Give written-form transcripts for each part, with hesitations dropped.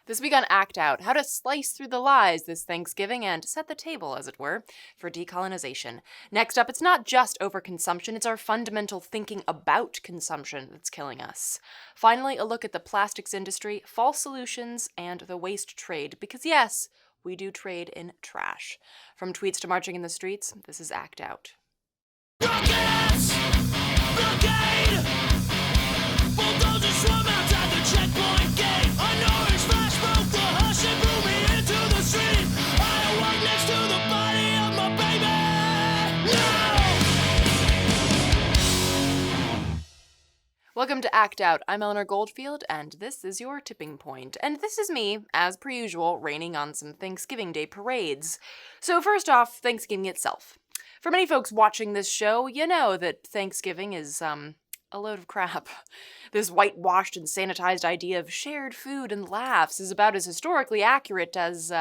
This week on Act Out, how to slice through the lies this Thanksgiving and set the table, as it were, for decolonization. Next up, it's not just overconsumption, it's our fundamental thinking about consumption that's killing us. Finally, a look at the plastics industry, false solutions, and the waste trade, because yes, we do trade in trash. From tweets to marching in the streets, this is Act Out. Welcome to Act Out. I'm Eleanor Goldfield, and this is your tipping point. And this is me, as per usual, raining on some Thanksgiving Day parades. So first off, Thanksgiving itself. For many folks watching this show, you know that Thanksgiving is, a load of crap. This whitewashed and sanitized idea of shared food and laughs is about as historically accurate as,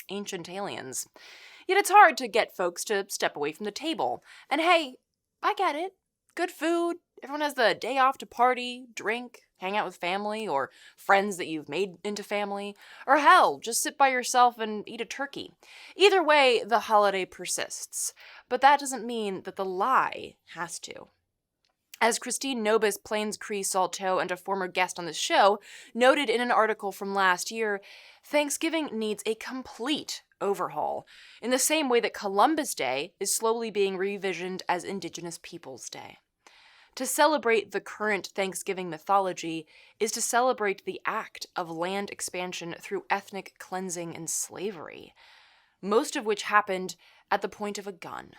ancient aliens. Yet it's hard to get folks to step away from the table. And hey, I get it. Good food. Everyone has the day off to party, drink, hang out with family, or friends that you've made into family. Or hell, just sit by yourself and eat a turkey. Either way, the holiday persists. But that doesn't mean that the lie has to. As Christine Nobis Plains Cree Salto and a former guest on the show noted in an article from last year, Thanksgiving needs a complete overhaul, in the same way that Columbus Day is slowly being revisioned as Indigenous Peoples Day. To celebrate the current Thanksgiving mythology is to celebrate the act of land expansion through ethnic cleansing and slavery, most of which happened at the point of a gun.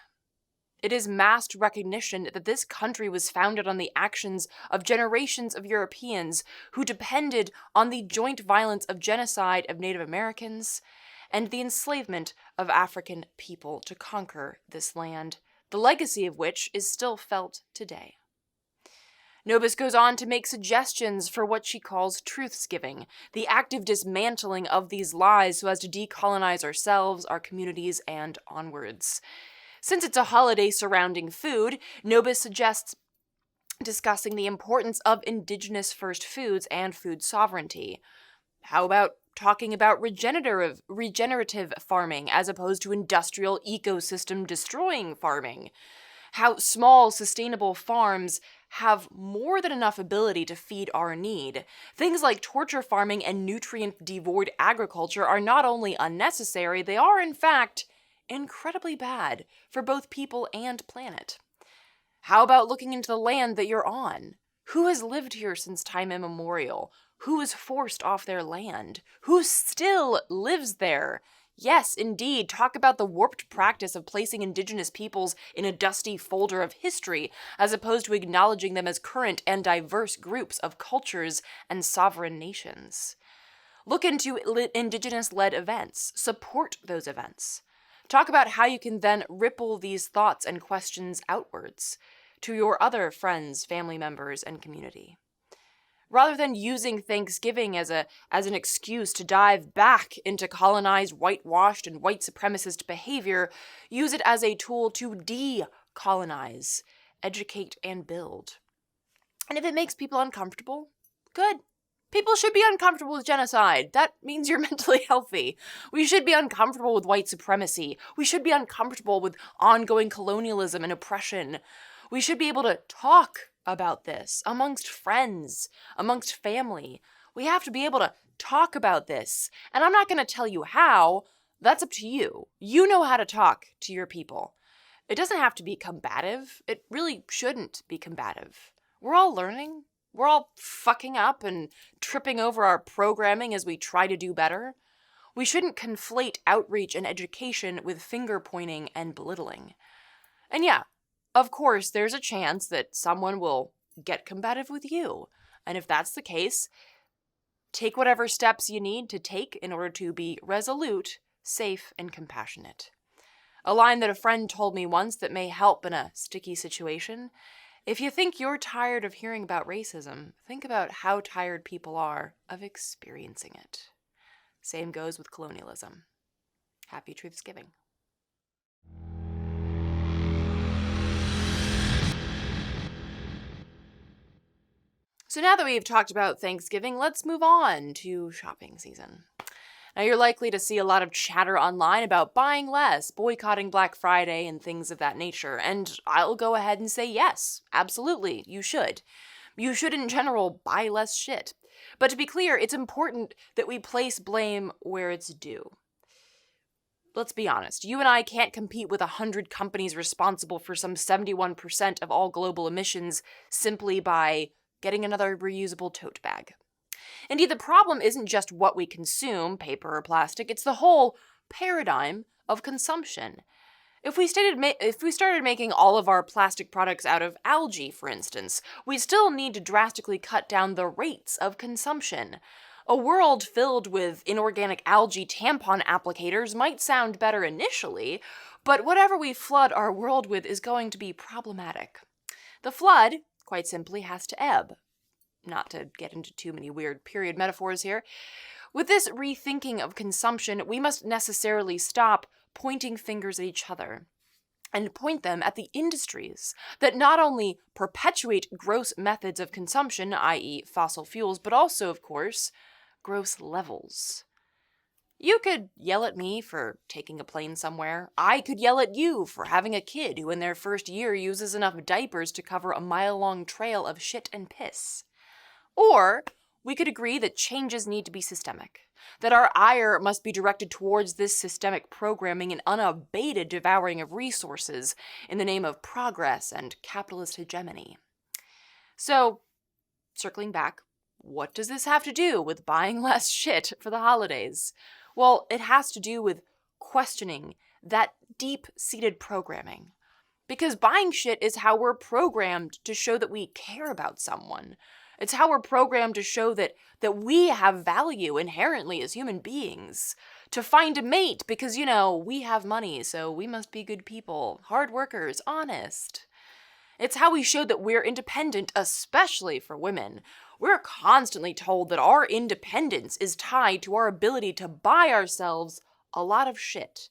It is massed recognition that this country was founded on the actions of generations of Europeans who depended on the joint violence of genocide of Native Americans and the enslavement of African people to conquer this land, the legacy of which is still felt today. Nobis goes on to make suggestions for what she calls truthsgiving, the active dismantling of these lies so as to decolonize ourselves, our communities, and onwards. Since it's a holiday surrounding food, Nobis suggests discussing the importance of indigenous first foods and food sovereignty. How about talking about regenerative farming as opposed to industrial ecosystem destroying farming? How small, sustainable farms have more than enough ability to feed our need. Things like torture farming and nutrient-devoid agriculture are not only unnecessary, they are, in fact, incredibly bad for both people and planet. How about looking into the land that you're on? Who has lived here since time immemorial? Who is forced off their land? Who still lives there? Yes, indeed, talk about the warped practice of placing indigenous peoples in a dusty folder of history, as opposed to acknowledging them as current and diverse groups of cultures and sovereign nations. Look into indigenous-led events. Support those events. Talk about how you can then ripple these thoughts and questions outwards to your other friends, family members, and community. Rather than using Thanksgiving as an excuse to dive back into colonized, whitewashed, and white supremacist behavior, use it as a tool to decolonize, educate, and build. And if it makes people uncomfortable, good. People should be uncomfortable with genocide. That means you're mentally healthy. We should be uncomfortable with white supremacy. We should be uncomfortable with ongoing colonialism and oppression. We should be able to talk about this amongst friends, amongst family. We have to be able to talk about this. And I'm not going to tell you how. That's up to you. You know how to talk to your people. It doesn't have to be combative. It really shouldn't be combative. We're all learning. We're all fucking up and tripping over our programming as we try to do better. We shouldn't conflate outreach and education with finger-pointing and belittling. And yeah, of course, there's a chance that someone will get combative with you. And if that's the case, take whatever steps you need to take in order to be resolute, safe, and compassionate. A line that a friend told me once that may help in a sticky situation: if you think you're tired of hearing about racism, think about how tired people are of experiencing it. Same goes with colonialism. Happy Truthsgiving. So now that we've talked about Thanksgiving, let's move on to shopping season. Now, you're likely to see a lot of chatter online about buying less, boycotting Black Friday, and things of that nature, and I'll go ahead and say yes, absolutely, you should. You should, in general, buy less shit. But to be clear, it's important that we place blame where it's due. Let's be honest, you and I can't compete with 100 companies responsible for some 71% of all global emissions simply by getting another reusable tote bag. Indeed, the problem isn't just what we consume, paper or plastic, it's the whole paradigm of consumption. If we started making all of our plastic products out of algae, for instance, we still need to drastically cut down the rates of consumption. A world filled with inorganic algae tampon applicators might sound better initially, but whatever we flood our world with is going to be problematic. The flood, quite simply, has to ebb. Not to get into too many weird period metaphors here. With this rethinking of consumption, we must necessarily stop pointing fingers at each other and point them at the industries that not only perpetuate gross methods of consumption, i.e. fossil fuels, but also, of course, gross levels. You could yell at me for taking a plane somewhere. I could yell at you for having a kid who in their first year uses enough diapers to cover a mile-long trail of shit and piss. Or we could agree that changes need to be systemic, that our ire must be directed towards this systemic programming and unabated devouring of resources in the name of progress and capitalist hegemony. So, circling back, what does this have to do with buying less shit for the holidays? Well, it has to do with questioning that deep-seated programming. Because buying shit is how we're programmed to show that we care about someone. It's how we're programmed to show that we have value inherently as human beings. To find a mate because, we have money, so we must be good people, hard workers, honest. It's how we show that we're independent, especially for women. We're constantly told that our independence is tied to our ability to buy ourselves a lot of shit.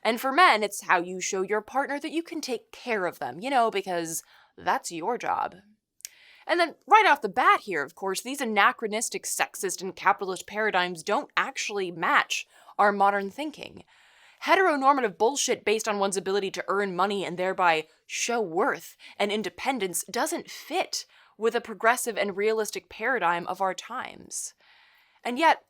And for men, it's how you show your partner that you can take care of them, because that's your job. And then right off the bat here, of course, these anachronistic sexist and capitalist paradigms don't actually match our modern thinking. Heteronormative bullshit based on one's ability to earn money and thereby show worth and independence doesn't fit with a progressive and realistic paradigm of our times. And yet,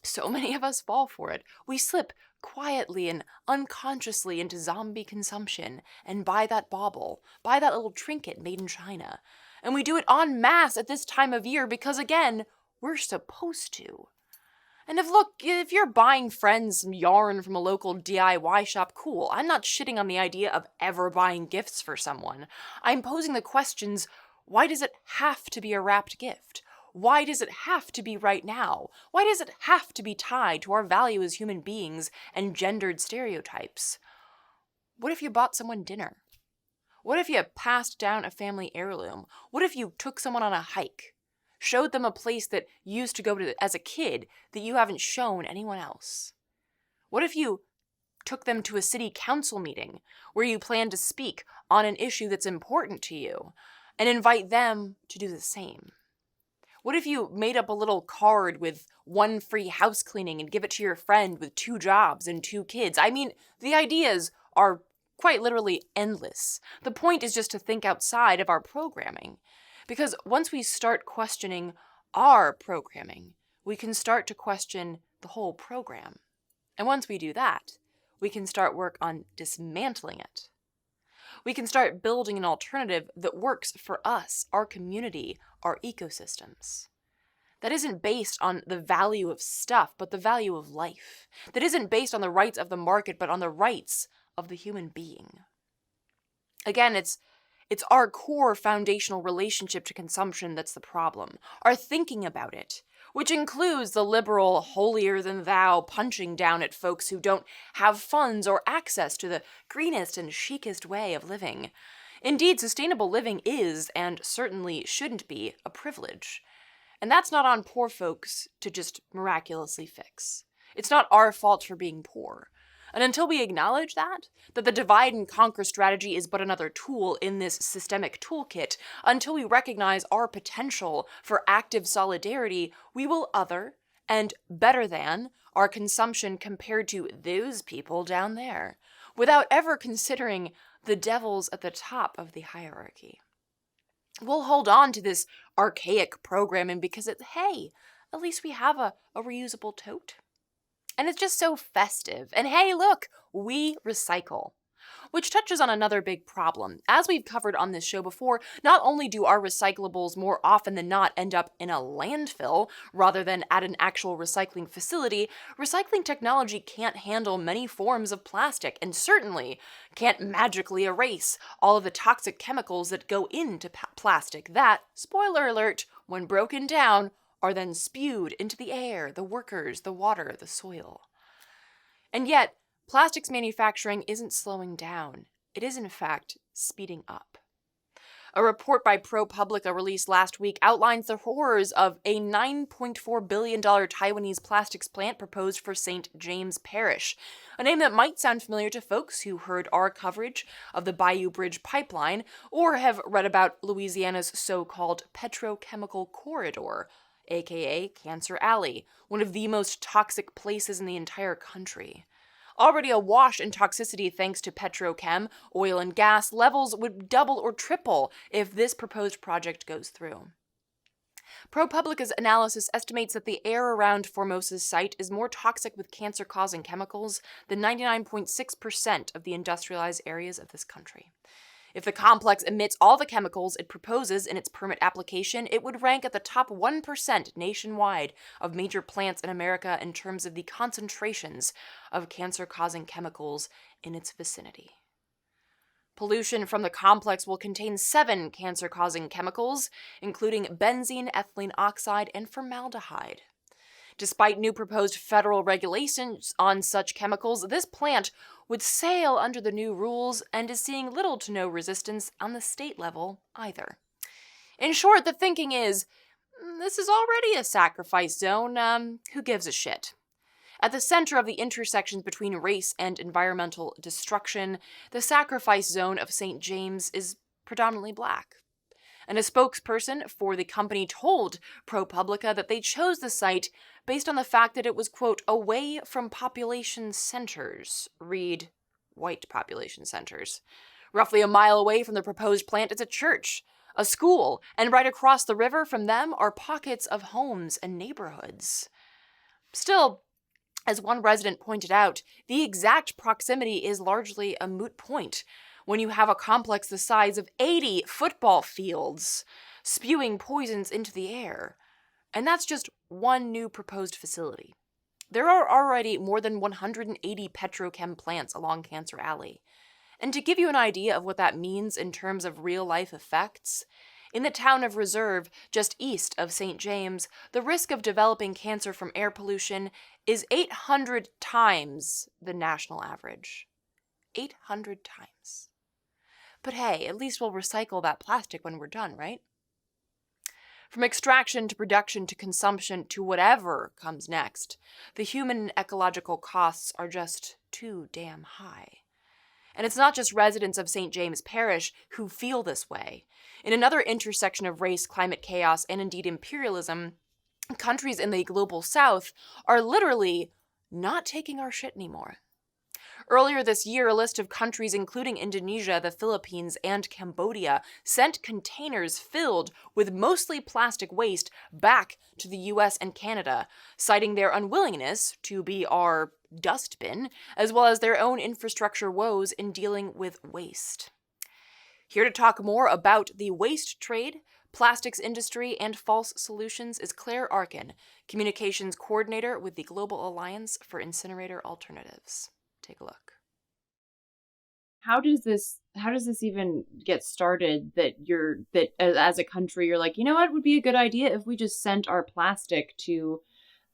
so many of us fall for it. We slip quietly and unconsciously into zombie consumption and buy that bauble, buy that little trinket made in China. And we do it en masse at this time of year because, again, we're supposed to. And if you're buying friends some yarn from a local DIY shop, cool. I'm not shitting on the idea of ever buying gifts for someone. I'm posing the questions, why does it have to be a wrapped gift? Why does it have to be right now? Why does it have to be tied to our value as human beings and gendered stereotypes? What if you bought someone dinner? What if you passed down a family heirloom? What if you took someone on a hike? Showed them a place that you used to go to as a kid that you haven't shown anyone else? What if you took them to a city council meeting where you plan to speak on an issue that's important to you and invite them to do the same? What if you made up a little card with 1 free house cleaning and give it to your friend with 2 jobs and 2 kids? I mean, the ideas are quite literally endless. The point is just to think outside of our programming. Because once we start questioning our programming, we can start to question the whole program. And once we do that, we can start work on dismantling it. We can start building an alternative that works for us, our community, our ecosystems. That isn't based on the value of stuff, but the value of life. That isn't based on the rights of the market, but on the rights of the human being. Again, it's our core foundational relationship to consumption that's the problem. Our thinking about it, which includes the liberal, holier-than-thou punching down at folks who don't have funds or access to the greenest and chicest way of living. Indeed, sustainable living is, and certainly shouldn't be, a privilege. And that's not on poor folks to just miraculously fix. It's not our fault for being poor. And until we acknowledge that the divide and conquer strategy is but another tool in this systemic toolkit, until we recognize our potential for active solidarity, we will other and better than our consumption compared to those people down there, without ever considering the devils at the top of the hierarchy. We'll hold on to this archaic programming because hey, at least we have a reusable tote. And it's just so festive. And hey, look, we recycle. Which touches on another big problem. As we've covered on this show before, not only do our recyclables more often than not end up in a landfill rather than at an actual recycling facility, recycling technology can't handle many forms of plastic and certainly can't magically erase all of the toxic chemicals that go into plastic that, spoiler alert, when broken down, are then spewed into the air, the workers, the water, the soil. And yet, plastics manufacturing isn't slowing down. It is, in fact, speeding up. A report by ProPublica released last week outlines the horrors of a $9.4 billion Taiwanese plastics plant proposed for St. James Parish, a name that might sound familiar to folks who heard our coverage of the Bayou Bridge pipeline or have read about Louisiana's so-called petrochemical corridor, aka Cancer Alley, one of the most toxic places in the entire country. Already awash in toxicity thanks to petrochem, oil and gas, levels would double or triple if this proposed project goes through. ProPublica's analysis estimates that the air around Formosa's site is more toxic with cancer-causing chemicals than 99.6% of the industrialized areas of this country. If the complex emits all the chemicals it proposes in its permit application, it would rank at the top 1% nationwide of major plants in America in terms of the concentrations of cancer-causing chemicals in its vicinity. Pollution from the complex will contain 7 cancer-causing chemicals, including benzene, ethylene oxide, and formaldehyde. Despite new proposed federal regulations on such chemicals, this plant would sail under the new rules and is seeing little to no resistance on the state level either. In short, the thinking is, this is already a sacrifice zone, who gives a shit? At the center of the intersections between race and environmental destruction, the sacrifice zone of St. James is predominantly black. And a spokesperson for the company told ProPublica that they chose the site based on the fact that it was, quote, away from population centers, read white population centers. Roughly a mile away from the proposed plant is a church, a school, and right across the river from them are pockets of homes and neighborhoods. Still, as one resident pointed out, the exact proximity is largely a moot point when you have a complex the size of 80 football fields spewing poisons into the air. And that's just one new proposed facility. There are already more than 180 petrochem plants along Cancer Alley. And to give you an idea of what that means in terms of real-life effects, in the town of Reserve, just east of St. James, the risk of developing cancer from air pollution is 800 times the national average. 800 times. But hey, at least we'll recycle that plastic when we're done, right? From extraction to production to consumption to whatever comes next, the human and ecological costs are just too damn high. And it's not just residents of St. James Parish who feel this way. In another intersection of race, climate chaos, and indeed imperialism, countries in the global south are literally not taking our shit anymore. Earlier this year, a list of countries including Indonesia, the Philippines, and Cambodia sent containers filled with mostly plastic waste back to the US and Canada, citing their unwillingness to be our dustbin, as well as their own infrastructure woes in dealing with waste. Here to talk more about the waste trade, plastics industry, and false solutions is Claire Arkin, Communications Coordinator with the Global Alliance for Incinerator Alternatives. Take a look. How does this even get started that as a country you're like, you know what would be a good idea if we just sent our plastic to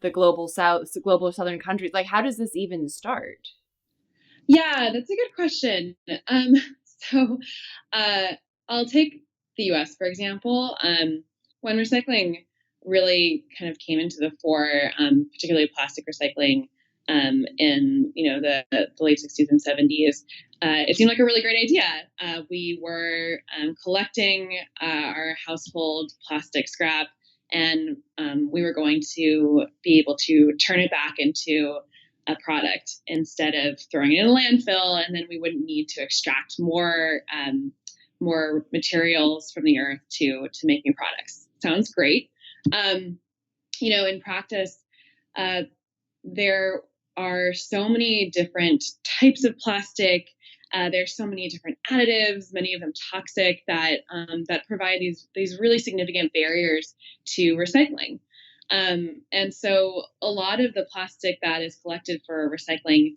the global southern countries? Like, how does this even start? Yeah, that's a good question. So I'll take the US, for example. When recycling really kind of came into the fore, particularly plastic recycling, in the late 60s and 70s, it seemed like a really great idea. We were collecting our household plastic scrap, and we were going to be able to turn it back into a product instead of throwing it in a landfill, and then we wouldn't need to extract more materials from the earth to make new products. Sounds great. In practice, there are so many different types of plastic. There's so many different additives, many of them toxic, that provide these really significant barriers to recycling. And so a lot of the plastic that is collected for recycling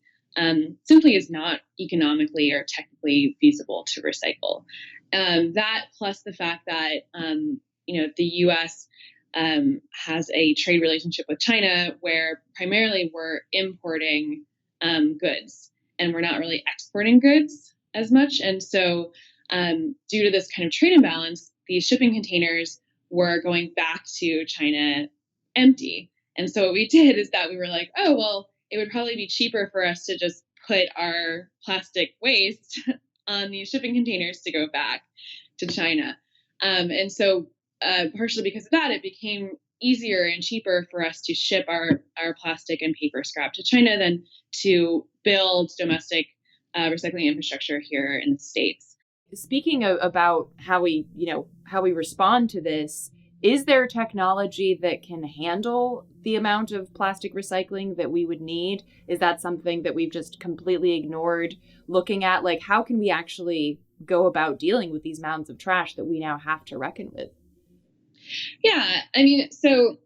simply is not economically or technically feasible to recycle. That plus the fact that the U.S. Has a trade relationship with China where primarily we're importing goods and we're not really exporting goods as much. And so due to this kind of trade imbalance, these shipping containers were going back to China empty. And so what we did is that we were like, oh, well, it would probably be cheaper for us to just put our plastic waste on these shipping containers to go back to China. And so partially because of that, it became easier and cheaper for us to ship our plastic and paper scrap to China than to build domestic recycling infrastructure here in the States. Speaking about how we respond to this, is there technology that can handle the amount of plastic recycling that we would need? Is that something that we've just completely ignored looking at? Like, how can we actually go about dealing with these mounds of trash that we now have to reckon with? Yeah, I mean, so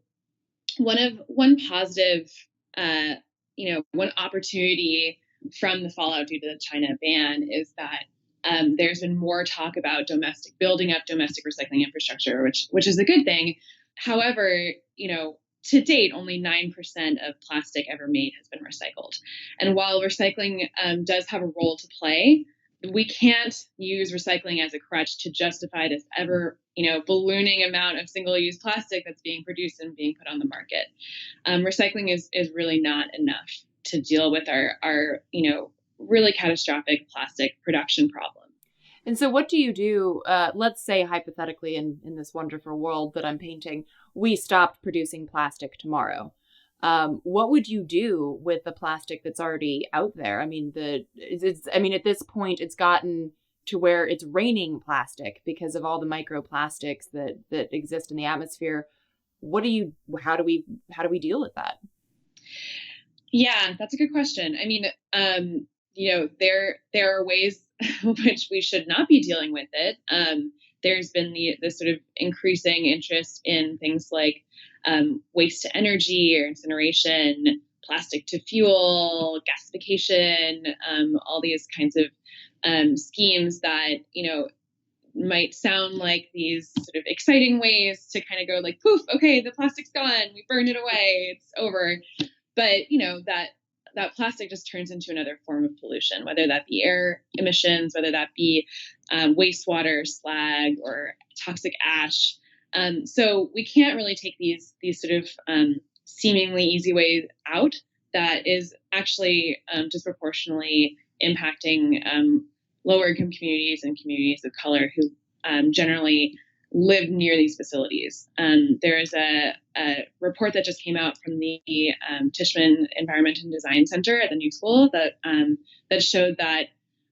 one positive, one opportunity from the fallout due to the China ban is that there's been more talk about building up domestic recycling infrastructure, which is a good thing. However, to date, only 9% of plastic ever made has been recycled. And while recycling does have a role to play, we can't use recycling as a crutch to justify this ever, ballooning amount of single-use plastic that's being produced and being put on the market. Recycling is really not enough to deal with our really catastrophic plastic production problem. And so what do you do? Let's say hypothetically in this wonderful world that I'm painting, we stopped producing plastic tomorrow. What would you do with the plastic that's already out there? I mean, at this point, it's gotten to where it's raining plastic because of all the microplastics that exist in the atmosphere. How do we deal with that? Yeah, that's a good question. I mean, there are ways which we should not be dealing with it. There's been the sort of increasing interest in things like waste to energy or incineration, plastic to fuel, gasification, all these kinds of schemes that, might sound like these sort of exciting ways to kind of go like, poof, okay, the plastic's gone, we burned it away, it's over. But, that plastic just turns into another form of pollution, whether that be air emissions, whether that be wastewater, slag, or toxic ash. So we can't really take these sort of seemingly easy ways out that is actually disproportionately impacting lower income communities and communities of color who generally live near these facilities. There is a report that just came out from the Tishman Environment and Design Center at the New School that showed that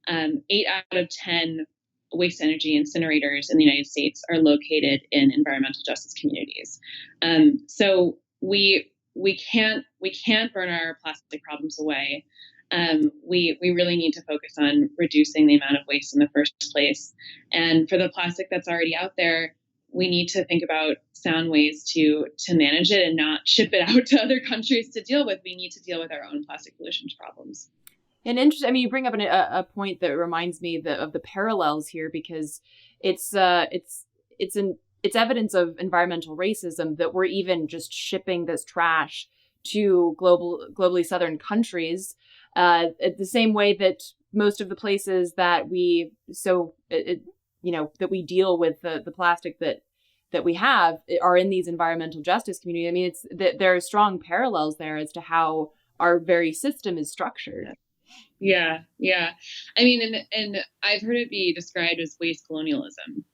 8 out of 10 waste energy incinerators in the United States are located in environmental justice communities. So we can't burn our plastic problems away. We really need to focus on reducing the amount of waste in the first place. And for the plastic that's already out there, we need to think about sound ways to manage it and not ship it out to other countries to deal with. We need to deal with our own plastic pollution problems. And interesting, I mean, you bring up a point that reminds me of the parallels here, because it's evidence of environmental racism that we're even just shipping this trash to globally southern countries, the same way that most of the places that we that we deal with the plastic that we have are in these environmental justice communities. I mean, it's that there are strong parallels there as to how our very system is structured. Yeah. Yeah. I mean, and I've heard it be described as waste colonialism.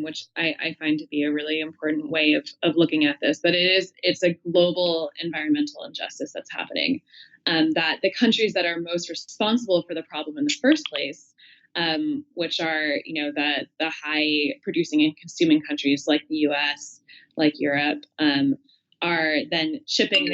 Which I find to be a really important way of looking at this. But it's a global environmental injustice that's happening. That the countries that are most responsible for the problem in the first place, which are, the high producing and consuming countries like the US, like Europe, are then shipping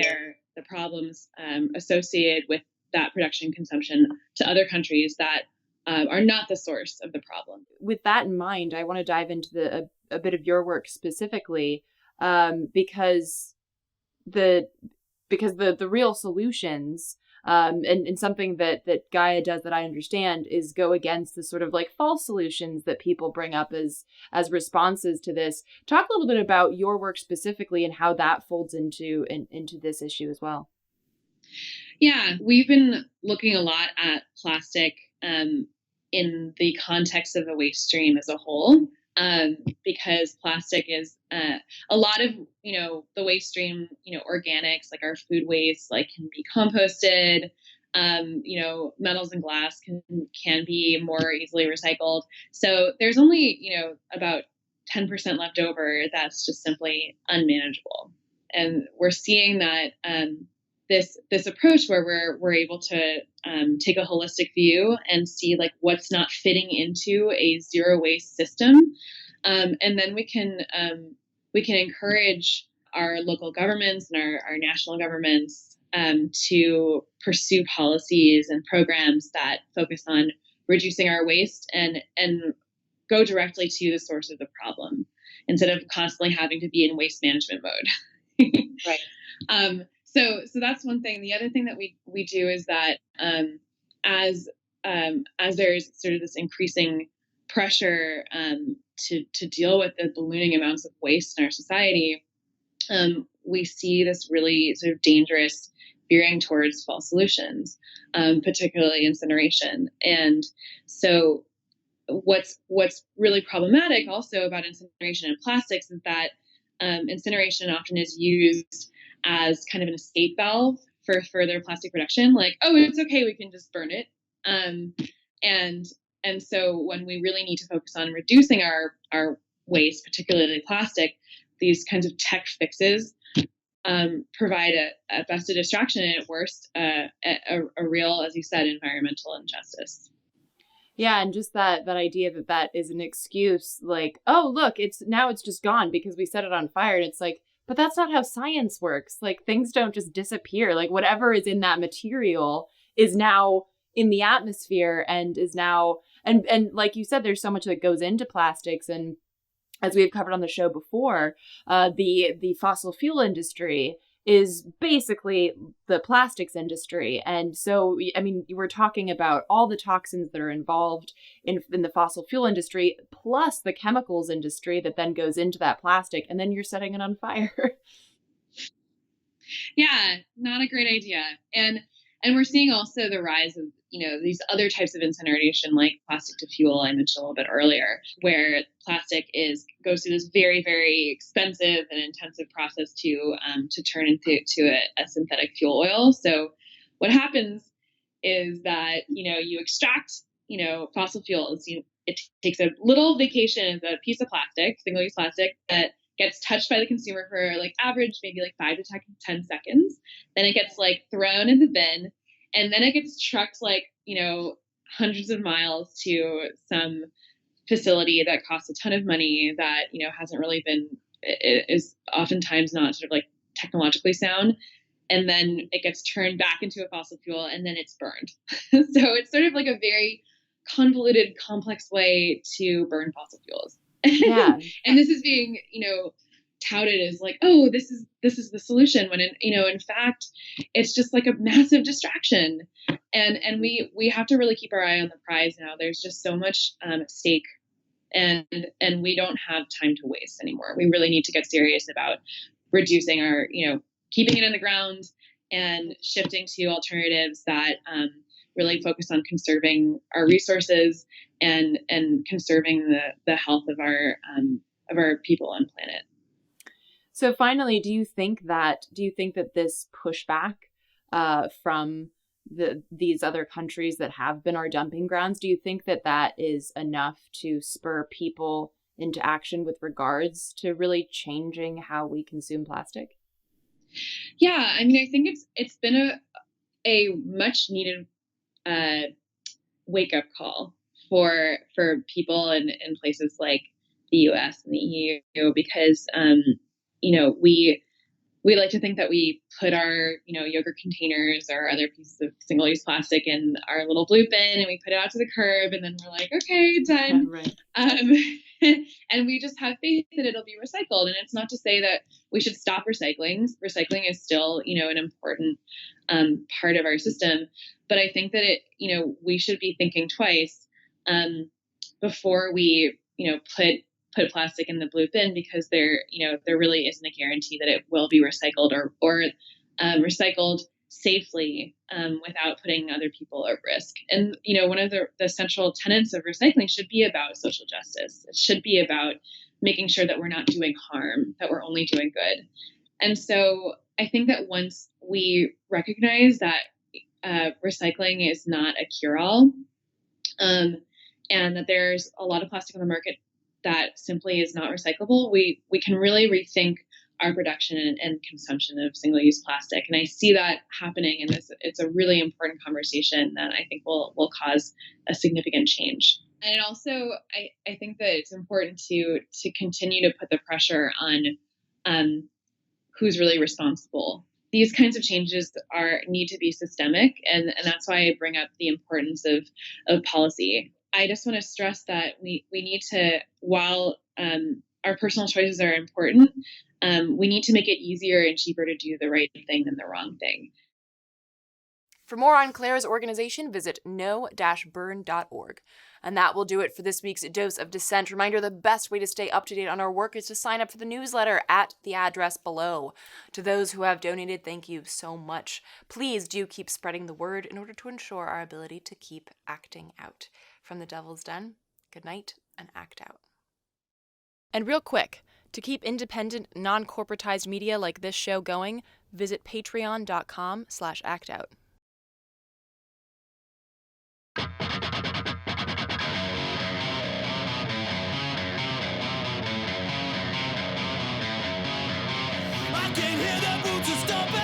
the problems associated with that production consumption to other countries that are not the source of the problem. With that in mind, I want to dive into a bit of your work specifically, because the real solutions, and something that Gaia does that I understand is go against the sort of like false solutions that people bring up as responses to this. Talk a little bit about your work specifically and how that folds into this issue as well. Yeah, we've been looking a lot at plastic in the context of the waste stream as a whole, because plastic is a lot of the waste stream. Organics like our food waste can be composted. Metals and glass can be more easily recycled. So there's only about 10% left over that's just simply unmanageable, and we're seeing that. This approach where we're able to take a holistic view and see what's not fitting into a zero waste system, and then we can encourage our local governments and our national governments to pursue policies and programs that focus on reducing our waste and go directly to the source of the problem instead of constantly having to be in waste management mode. Right. So that's one thing. The other thing that we do is that as there's sort of this increasing pressure to deal with the ballooning amounts of waste in our society, we see this really sort of dangerous veering towards false solutions, particularly incineration. And so what's really problematic also about incineration and plastics is that incineration often is used as kind of an escape valve for further plastic production. Oh, it's okay, we can just burn it. And so when we really need to focus on reducing our waste, particularly plastic, these kinds of tech fixes provide at best a distraction and at worst a real, as you said, environmental injustice. Yeah, and just that idea that is an excuse, oh, look, it's just gone because we set it on fire. And it's but that's not how science works. Things don't just disappear. Whatever is in that material is now in the atmosphere and is now, and like you said, there's so much that goes into plastics. And as we've covered on the show before, the fossil fuel industry is basically the plastics industry. And so, I mean, we're talking about all the toxins that are involved in the fossil fuel industry, plus the chemicals industry that then goes into that plastic, and then you're setting it on fire. Yeah, not a great idea. And we're seeing also the rise of, these other types of incineration, like plastic to fuel, I mentioned a little bit earlier, where plastic goes through this very, very expensive and intensive process to turn into a synthetic fuel oil. So what happens is that, you extract, fossil fuels. It takes a little vacation as a piece of plastic, single-use plastic, that gets touched by the consumer for average maybe 5 to 10 seconds. Then it gets thrown in the bin, and then it gets trucked hundreds of miles to some facility that costs a ton of money that hasn't really been, is oftentimes not sort of technologically sound. And then it gets turned back into a fossil fuel, and then it's burned. So it's sort of a very convoluted, complex way to burn fossil fuels. Yeah. And this is being, touted as oh, this is the solution, when in fact it's just a massive distraction. And we have to really keep our eye on the prize now. There's just so much at stake, and we don't have time to waste anymore. We really need to get serious about reducing our, keeping it in the ground and shifting to alternatives that really focus on conserving our resources and conserving the health of our people on planet. So finally, do you think that this pushback from these other countries that have been our dumping grounds, do you think that is enough to spur people into action with regards to really changing how we consume plastic? Yeah, I mean, I think it's been a much needed wake up call for people in places like the U.S. and the EU, because we like to think that we put our yogurt containers or other pieces of single use plastic in our little blue bin, and we put it out to the curb, and then we're like, okay, done. Right. And we just have faith that it'll be recycled. And it's not to say that we should stop recycling. Recycling is still an important part of our system. But I think that we should be thinking twice before we put plastic in the blue bin, because there really isn't a guarantee that it will be recycled or recycled safely without putting other people at risk. And one of the central tenets of recycling should be about social justice. It should be about making sure that we're not doing harm, that we're only doing good. And so I think that once we recognize that recycling is not a cure-all, and that there's a lot of plastic on the market that simply is not recyclable, we can really rethink our production and consumption of single-use plastic. And I see that happening, and it's a really important conversation that I think will cause a significant change. And it also, I think that it's important to continue to put the pressure on who's really responsible. These kinds of changes need to be systemic, and that's why I bring up the importance of policy. I just want to stress that we need to, while our personal choices are important, we need to make it easier and cheaper to do the right thing than the wrong thing. For more on Claire's organization, visit no-burn.org. And that will do it for this week's Dose of Dissent. Reminder, the best way to stay up to date on our work is to sign up for the newsletter at the address below. To those who have donated, thank you so much. Please do keep spreading the word in order to ensure our ability to keep acting out. From the Devil's Den, good night and act out. And real quick, to keep independent, non-corporatized media like this show going, visit patreon.com/actout. I can hear the boots are stomping.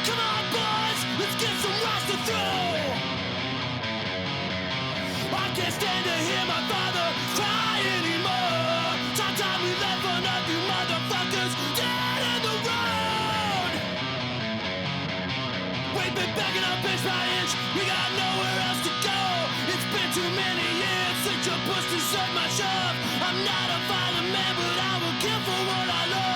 Come on, boys, let's get some rocks to throw. I can't stand to hear my father cry anymore. Time we left for nothing, motherfuckers dead in the road. We've been backing up inch by inch, we got nowhere else to go. It's been too many years since you pushed and served my shove. I'm not a violent man, but I will kill for what I love.